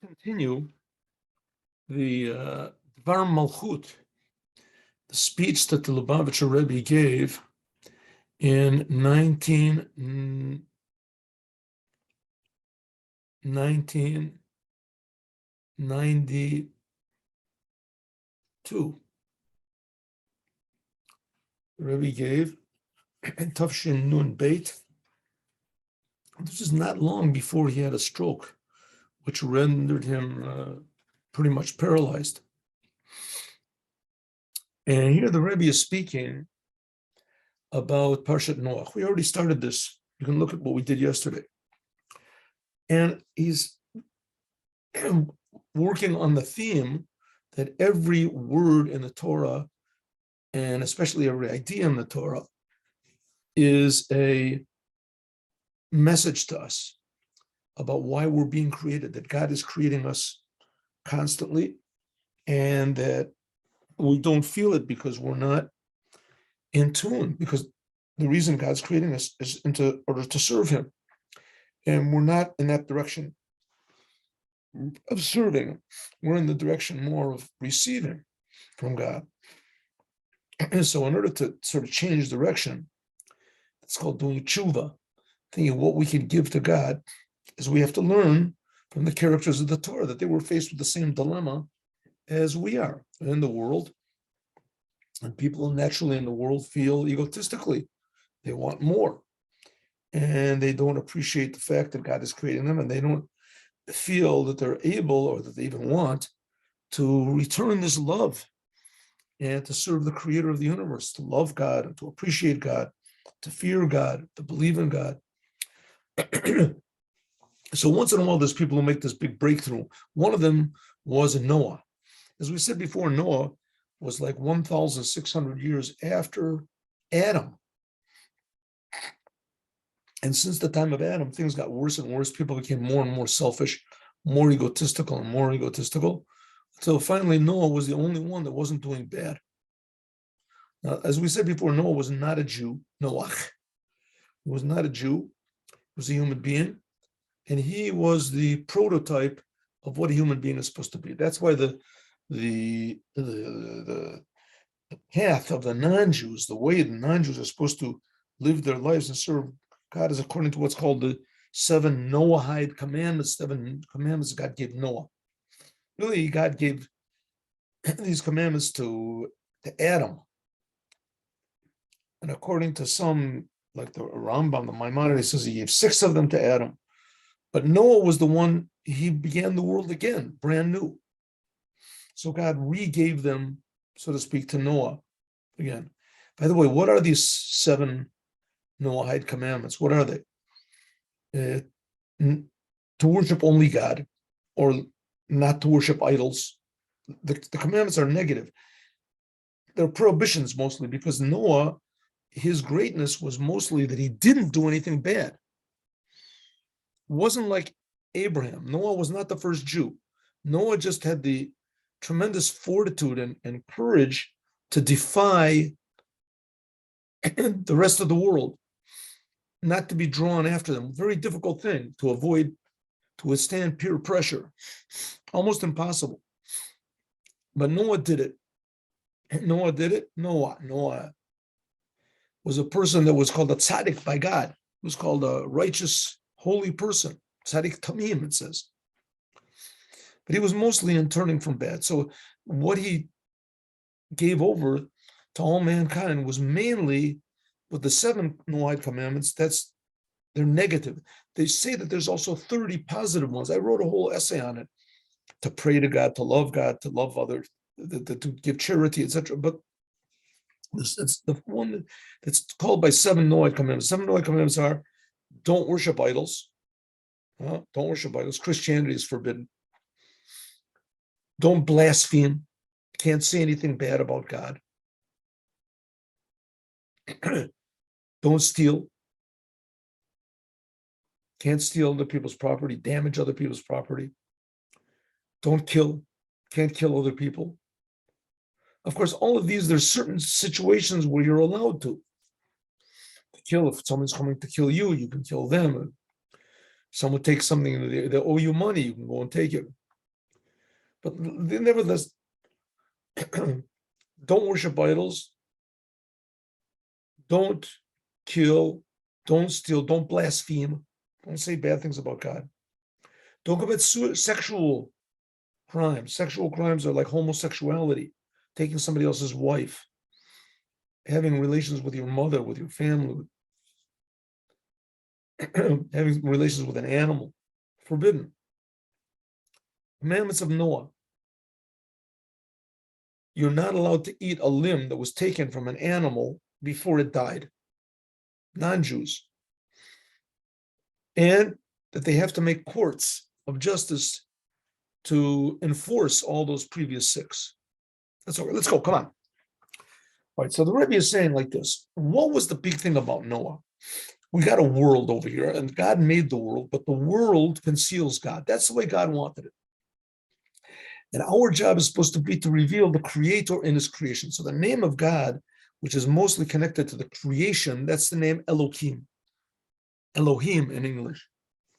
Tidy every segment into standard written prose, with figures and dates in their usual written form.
Continue the Dvar Malchut, the speech that the Lubavitcher Rebbe gave in 1992. The Rebbe gave in Tafshin Nun Beit. This is not long before he had a stroke, which rendered him pretty much paralyzed. And here the Rebbe is speaking about Parshat Noach. We already started this. You can look at what we did yesterday. And he's working on the theme that every word in the Torah, and especially every idea in the Torah, is a message to us about why we're being created, that God is creating us constantly, and that we don't feel it because we're not in tune, because the reason God's creating us is in order to serve Him. And we're not in that direction of serving. We're in the direction more of receiving from God. And so in order to sort of change direction, it's called doing tshuva, thinking what we can give to God, is we have to learn from the characters of the Torah that they were faced with the same dilemma as we are in the world. And people naturally in the world feel egotistically. They want more. And they don't appreciate the fact that God is creating them, and they don't feel that they're able, or that they even want, to return this love and to serve the creator of the universe, to love God, and to appreciate God, to fear God, to believe in God. So once in a while, there's people who make this big breakthrough. One of them was Noah. As we said before, Noah was like 1,600 years after Adam. And since the time of Adam, things got worse and worse. People became more and more selfish, more egotistical and more egotistical. So finally, Noah was the only one that wasn't doing bad. Now, as we said before, Noah was not a Jew. Noach was not a Jew. He was a human being. And he was the prototype of what a human being is supposed to be. That's why the path of the non-Jews, the way the non-Jews are supposed to live their lives and serve God, is according to what's called the 7 Noahide Commandments, 7 commandments God gave Noah. Really, God gave these commandments to Adam. And according to some, like the Rambam, the Maimonides says he gave 6 of them to Adam. But Noah was the one, he began the world again, brand new. So God re-gave them, so to speak, to Noah again. By the way, what are these 7 Noahide commandments? What are they? To worship only God, or not to worship idols. The commandments are negative. They're prohibitions mostly, because Noah, his greatness was mostly that he didn't do anything bad. It wasn't like Abraham. Noah was not the first Jew. Noah just had the tremendous fortitude and courage to defy the rest of the world, not to be drawn after them. Very difficult thing to withstand peer pressure. Almost impossible. But Noah did it. Noah did it. Noah was a person that was called a tzaddik by God. He was called a righteous, holy person. Tzaddik tamim, it says. But he was mostly in turning from bad. So what he gave over to all mankind was mainly with the 7 Noahide commandments. They're negative. They say that there's also 30 positive ones. I wrote a whole essay on it, to pray to God, to love others, to give charity, etc. But it's the one that's called by 7 Noahide commandments. 7 Noahide commandments are: don't worship idols. Don't worship idols. Christianity is forbidden. Don't blaspheme. Can't say anything bad about God. Don't steal. Can't steal other people's property, damage other people's property. Don't kill. Can't kill other people. Of course, all of these, there's certain situations where you're allowed to kill. If someone's coming to kill you, you can kill them. If someone takes something, they owe you money, you can go and take it. But nevertheless, don't worship idols, don't kill, don't steal, don't blaspheme, don't say bad things about God. Don't commit sexual crimes. Sexual crimes are like homosexuality, taking somebody else's wife, having relations with your mother, with your family, having relations with an animal. Forbidden. Commandments of Noah. You're not allowed to eat a limb that was taken from an animal before it died. Non-Jews. And that they have to make courts of justice to enforce all those previous 6. That's all right. Let's go. Come on. All right. So the Rebbe is saying like this. What was the big thing about Noah? We got a world over here, and God made the world, but the world conceals God. That's the way God wanted it. And our job is supposed to be to reveal the Creator in His creation. So the name of God, which is mostly connected to the creation, that's the name Elohim. Elohim in English,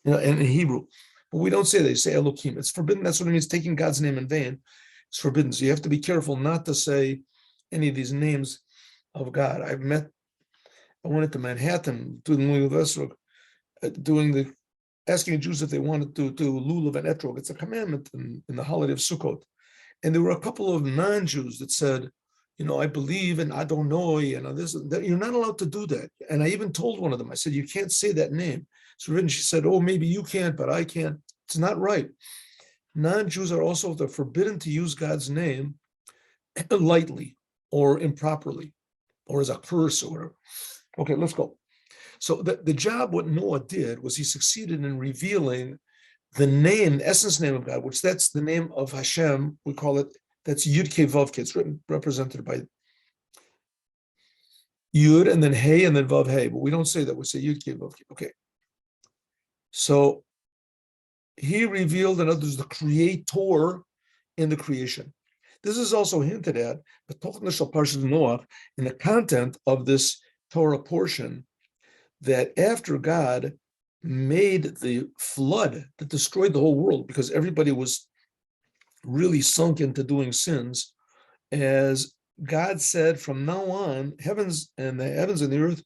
and in Hebrew. But we don't say that. You say Elohim. It's forbidden. That's what it means, taking God's name in vain. It's forbidden. So you have to be careful not to say any of these names of God. I went into Manhattan doing Lubavitcher, asking Jews if they wanted to do lulav and etrog. It's a commandment in the holiday of Sukkot. And there were a couple of non-Jews that said, I believe and I don't know, that you're not allowed to do that. And I even told one of them, I said, you can't say that name. So then she said, oh, maybe you can't, but I can. It's not right. Non-Jews are also forbidden to use God's name lightly or improperly or as a curse or whatever. Okay, let's go. So the job what Noah did was he succeeded in revealing the name, the essence name of God, which that's the name of Hashem. We call it, that's Yud Kei Vav Kei. It's represented by Yud and then Hey and then Vav Hey, but we don't say that. We say Yud Kei Vav Kei. Okay. So he revealed, in other words, the Creator in the creation. This is also hinted at the Tochna Shel Parshat Noach in the content of this Torah portion, that after God made the flood that destroyed the whole world because everybody was really sunk into doing sins, as God said, from now on, the heavens and the earth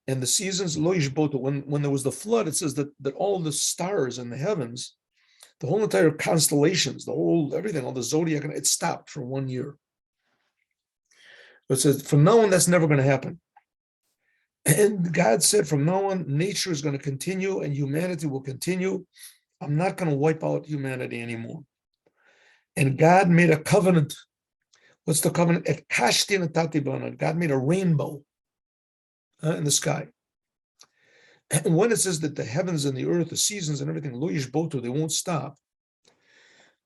and the seasons, lo yishbotu, when there was the flood, it says that all the stars in the heavens, the whole entire constellations, everything, all the zodiac, it stopped for 1 year. But it says, from now on, that's never going to happen. And God said, from now on, nature is going to continue and humanity will continue. I'm not going to wipe out humanity anymore. And God made a covenant. What's the covenant? God made a rainbow in the sky. And when it says that the heavens and the earth, the seasons and everything, lo yishbotu, they won't stop.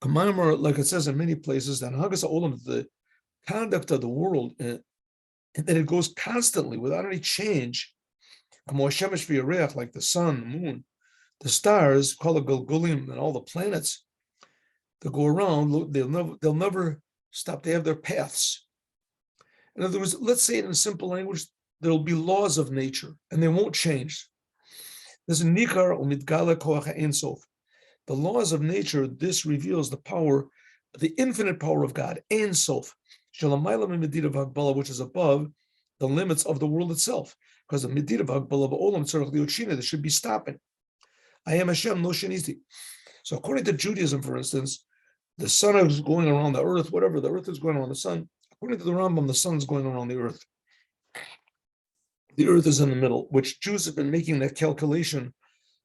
Like it says in many places, that Hagas Olam, the conduct of the world, and that it goes constantly without any change. Like the sun, the moon, the stars, called the Gulgulim, and all the planets that go around, they'll never stop. They have their paths. In other words, let's say it in simple language, there'll be laws of nature, and they won't change. There's a nikar umidgala koach ein sof. The laws of nature, this reveals the power, the infinite power of God, ein sof, which is above the limits of the world itself. Because the medid of Hagbala ba'olam tzarich liot, there should be stopping. I am Hashem, no shenisti. So according to Judaism, for instance, the sun is going around the earth, whatever, the earth is going around the sun. According to the Rambam, the sun is going around the earth. The earth is in the middle, which Jews have been making that calculation,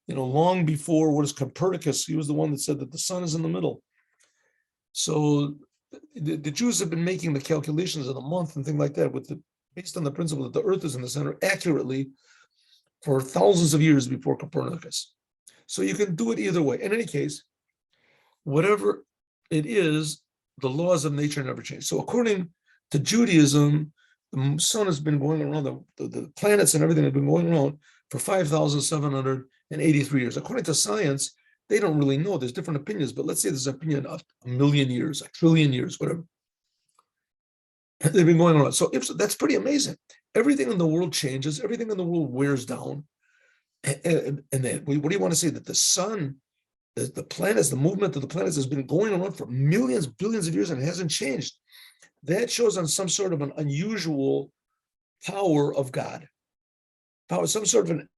long before what is Copernicus. He was the one that said that the sun is in the middle. So the Jews have been making the calculations of the month and things like that based on the principle that the earth is in the center accurately for thousands of years before Copernicus. So you can do it either way. In any case, whatever it is, the laws of nature never change. So according to Judaism, the sun has been going around, the planets and everything have been going around for 5,783 years. According to science, they don't really know. There's different opinions, but let's say there's an opinion of 1 million years, 1 trillion years, whatever. They've been going around. So that's pretty amazing. Everything in the world changes. Everything in the world wears down. And then, what do you want to say? That the sun the planets, the movement of the planets has been going on for millions, billions of years and it hasn't changed. That shows on some sort of an unusual power of God. Power, some sort of an